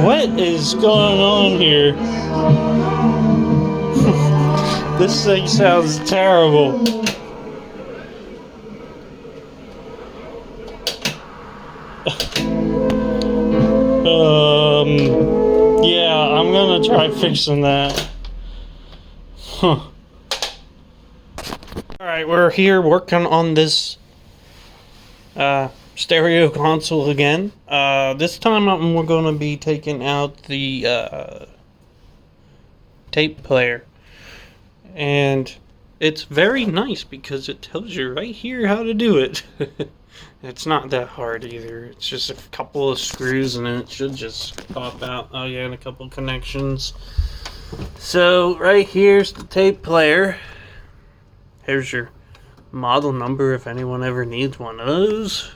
What is going on here? This thing sounds terrible. Yeah, I'm gonna try fixing that. Huh. Alright, we're here working on this stereo console again. This time we're gonna be taking out the tape player. And it's very nice because it tells you right here how to do it. It's not that hard either. It's just a couple of screws and then it should just pop out. Oh yeah, and a couple of connections. So right here's the tape player. Here's your model number if anyone ever needs one of those.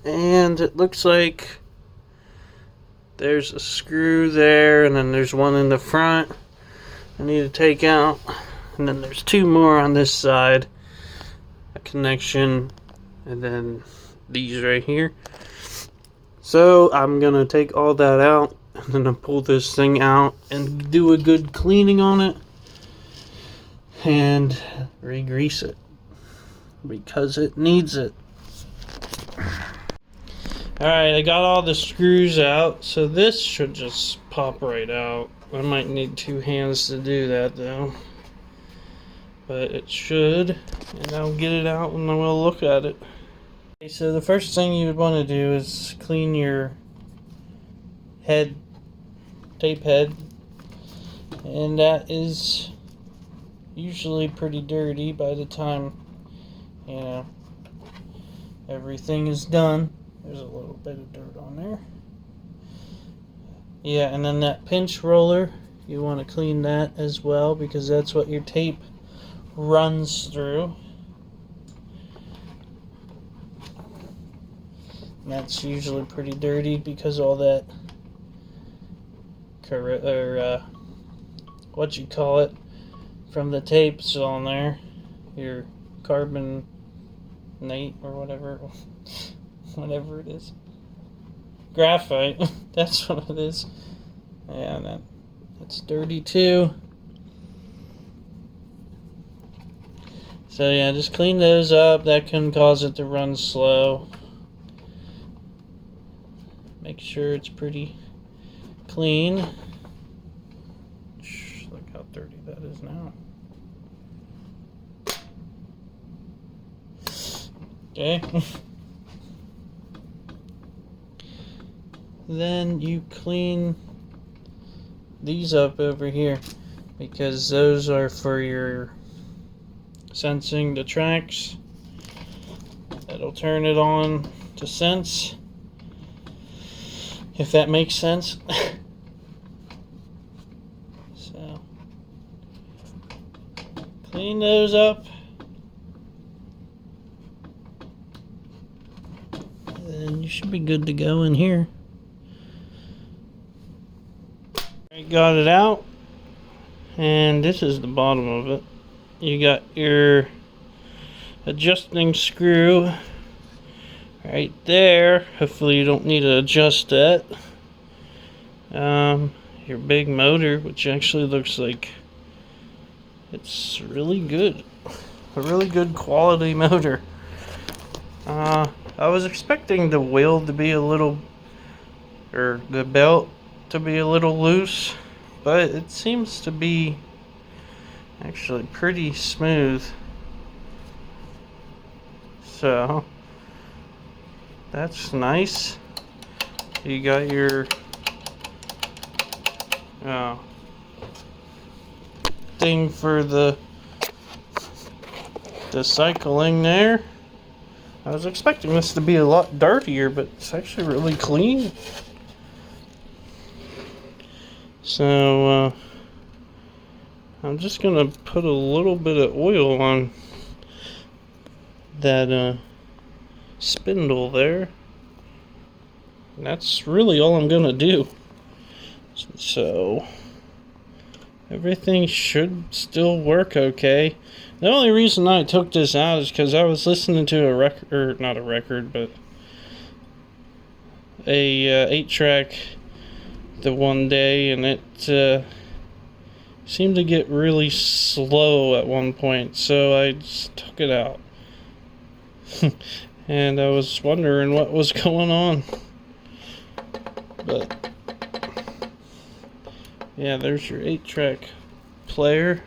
And it looks like there's a screw there and then there's one in the front I need to take out. And then there's two more on this side. A connection, and then these right here. So I'm gonna take all that out and then I'll pull this thing out and do a good cleaning on it and re-grease it because it needs it. Alright, I got all the screws out, so this should just pop right out. I might need two hands to do that though. But it should, and I'll get it out and then we'll look at it. Okay, so the first thing you would want to do is clean your head, tape head, and that is usually pretty dirty by the time, you know, everything is done. There's a little bit of dirt on there. Yeah, and then that pinch roller, you want to clean that as well because that's what your tape runs through. And that's usually pretty dirty because all that what you call it from the tapes on there, your carbonate or whatever it is, graphite. That's what it is. Yeah, that's dirty too. So yeah, just clean those up. That can cause it to run slow. Make sure it's pretty clean. Look how dirty that is now. Okay. Then you clean these up over here because those are for your sensing the tracks. That'll turn it on to sense, if that makes sense. So clean those up, and you should be good to go in here. I got it out, and this is the bottom of it. You got your adjusting screw right there. Hopefully you don't need to adjust that. Your big motor, which actually looks like it's really good. A really good quality motor. I was expecting the wheel to be a little, or the belt to be a little loose, but it seems to be actually pretty smooth. So that's nice. You got your thing for the cycling there. I was expecting this to be a lot dirtier, but it's actually really clean. So I'm just gonna put a little bit of oil on that spindle there. And that's really all I'm gonna do. So everything should still work okay. The only reason I took this out is because I was listening to a record, or not a record, but a 8-track the one day, and it seemed to get really slow at one point, so I just took it out. And I was wondering what was going on. But yeah, there's your 8-track player.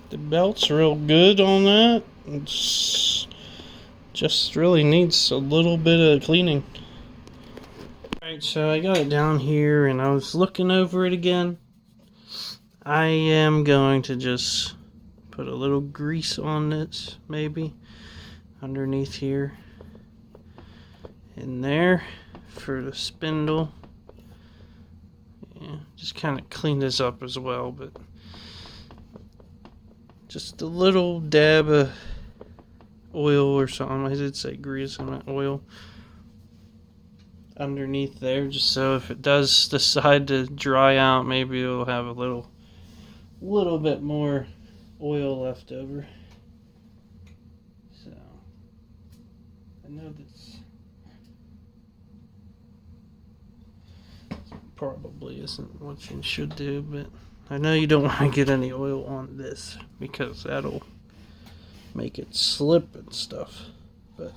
The belt's real good on that. It's just really needs a little bit of cleaning. Alright, so I got it down here and I was looking over it again. I am going to just put a little grease on this, maybe, underneath here. In there for the spindle. Yeah, just kind of clean this up as well, but just a little dab of oil or something. I did say grease and not oil. Underneath there, just so if it does decide to dry out, maybe it'll have a little bit more oil left over. So I know that's probably isn't what you should do, but I know you don't want to get any oil on this because that'll make it slip and stuff. But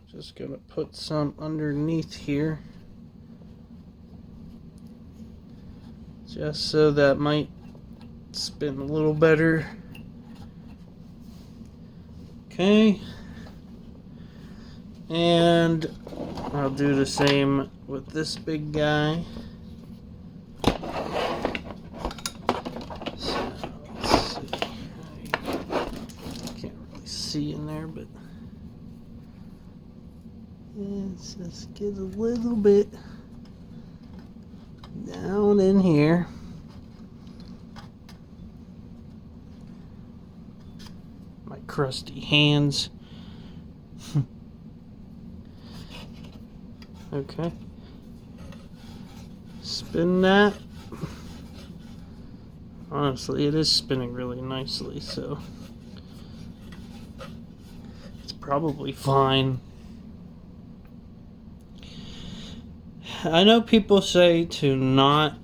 just gonna put some underneath here, just so that might spin a little better. Okay, and I'll do the same with this big guy. So let's see. Can't really see in there, but let's just get a little bit down in here. My crusty hands. Okay. Spin that. Honestly, it is spinning really nicely, so it's probably fine. I know people say to not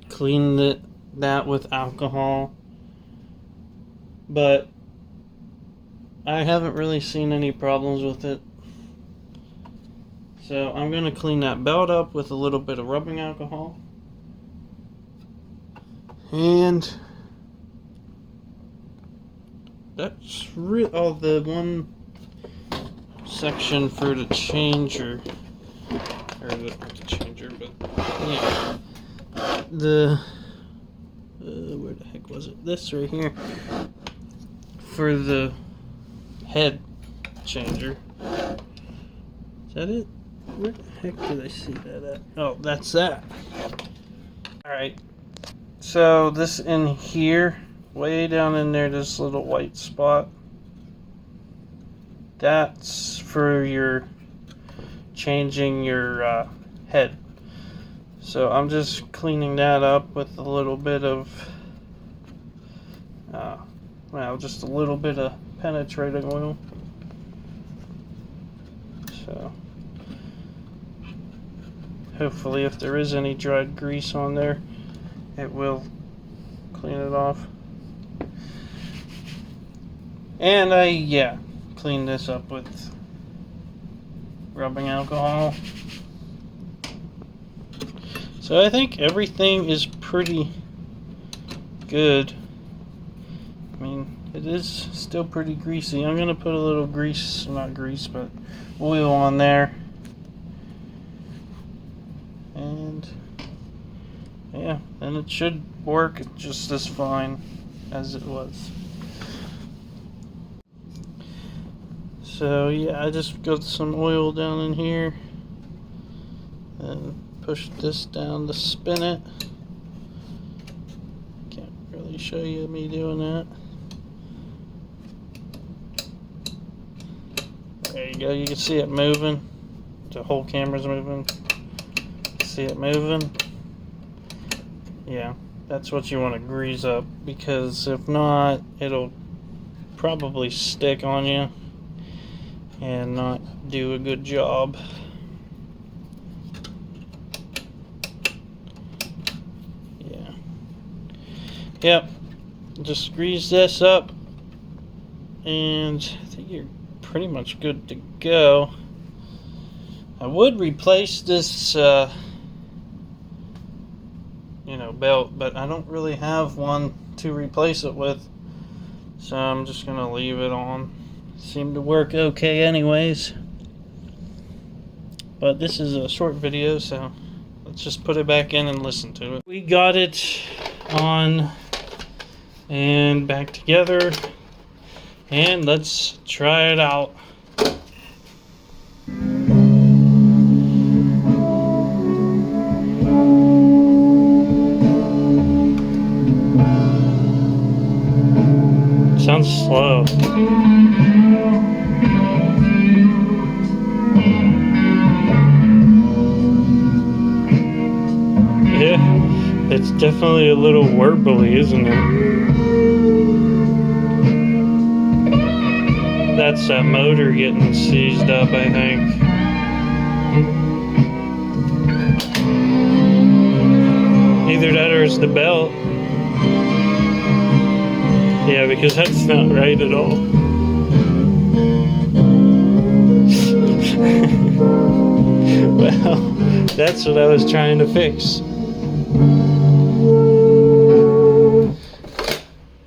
clean that with alcohol, but I haven't really seen any problems with it. So I'm going to clean that belt up with a little bit of rubbing alcohol. And that's the one section for the changer. Or the changer, but yeah. Where the heck was it? This right here. For the head changer. Is that it? Where the heck did I see that at? Oh, that's that. Alright. So this in here, way down in there, this little white spot. That's for your changing your head. So I'm just cleaning that up with a little bit of just a little bit of penetrating oil. So hopefully if there is any dried grease on there, it will clean it off. And I cleaned this up with rubbing alcohol. So I think everything is pretty good. I mean, it is still pretty greasy. I'm gonna put a little but oil on there. And yeah, and it should work just as fine as it was. So yeah, I just got some oil down in here and push this down to spin it. Can't really show you me doing that. There you go, you can see it moving. The whole camera's moving. See it moving? Yeah, that's what you want to grease up, because if not, it'll probably stick on you and not do a good job. Yeah. Yep. Just grease this up, and I think you're pretty much good to go. I would replace this belt, but I don't really have one to replace it with, so I'm just gonna leave it on. Seemed to work okay anyways, but this is a short video, so let's just put it back in and listen to it. We got it on and back together, and let's try it out. Sounds slow. Yeah, it's definitely a little warbly, isn't it? That's that motor getting seized up, I think. Either that or it's the belt. Yeah, because that's not right at all. Well, that's what I was trying to fix.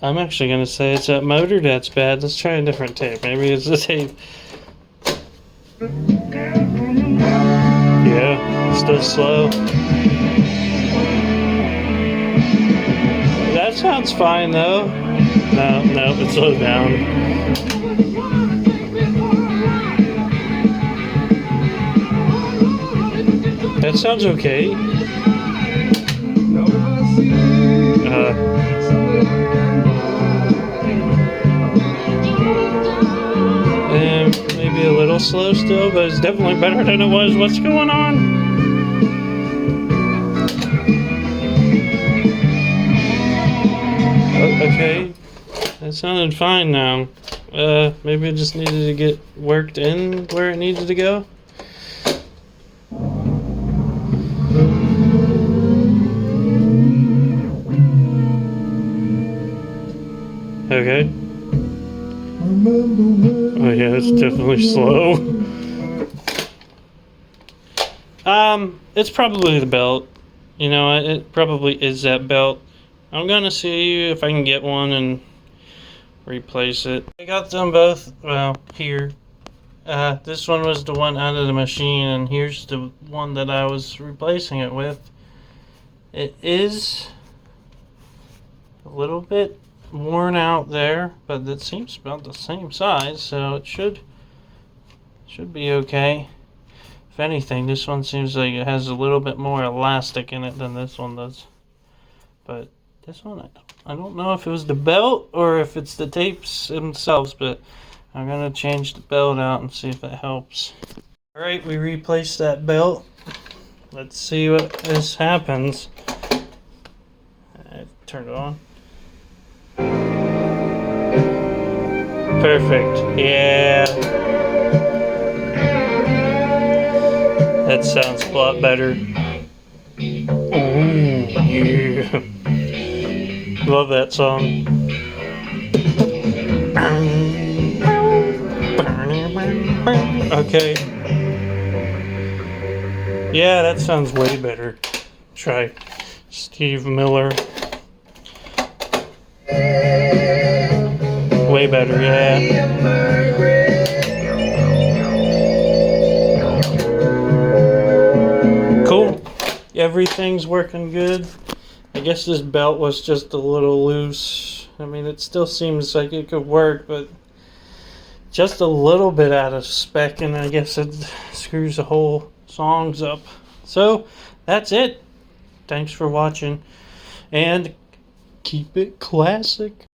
I'm actually going to say it's that motor that's bad. Let's try a different tape. Maybe it's the tape. Yeah, still slow. That sounds fine though. No, it slowed down. That sounds okay. And maybe a little slow still, but it's definitely better than it was. What's going on? Okay, that sounded fine now. Maybe it just needed to get worked in where it needed to go. Okay. Oh yeah, it's definitely slow. It's probably the belt. You know, it probably is that belt. I'm gonna see if I can get one and replace it. I got them both, well, here. This one was the one out of the machine, and here's the one that I was replacing it with. It is a little bit worn out there, but it seems about the same size, so it should be okay. If anything, this one seems like it has a little bit more elastic in it than this one does. But this one, I don't know if it was the belt or if it's the tapes themselves, but I'm going to change the belt out and see if it helps. Alright, we replaced that belt. Let's see what this happens. I turned it on. Perfect. Yeah. That sounds a lot better. Oh, yeah. Love that song. Okay. Yeah, that sounds way better. Try Steve Miller. Way better, yeah. Cool. Everything's working good. I guess this belt was just a little loose. I mean, it still seems like it could work, but just a little bit out of spec, and I guess it screws the whole songs up. So, that's it. Thanks for watching, and keep it classic.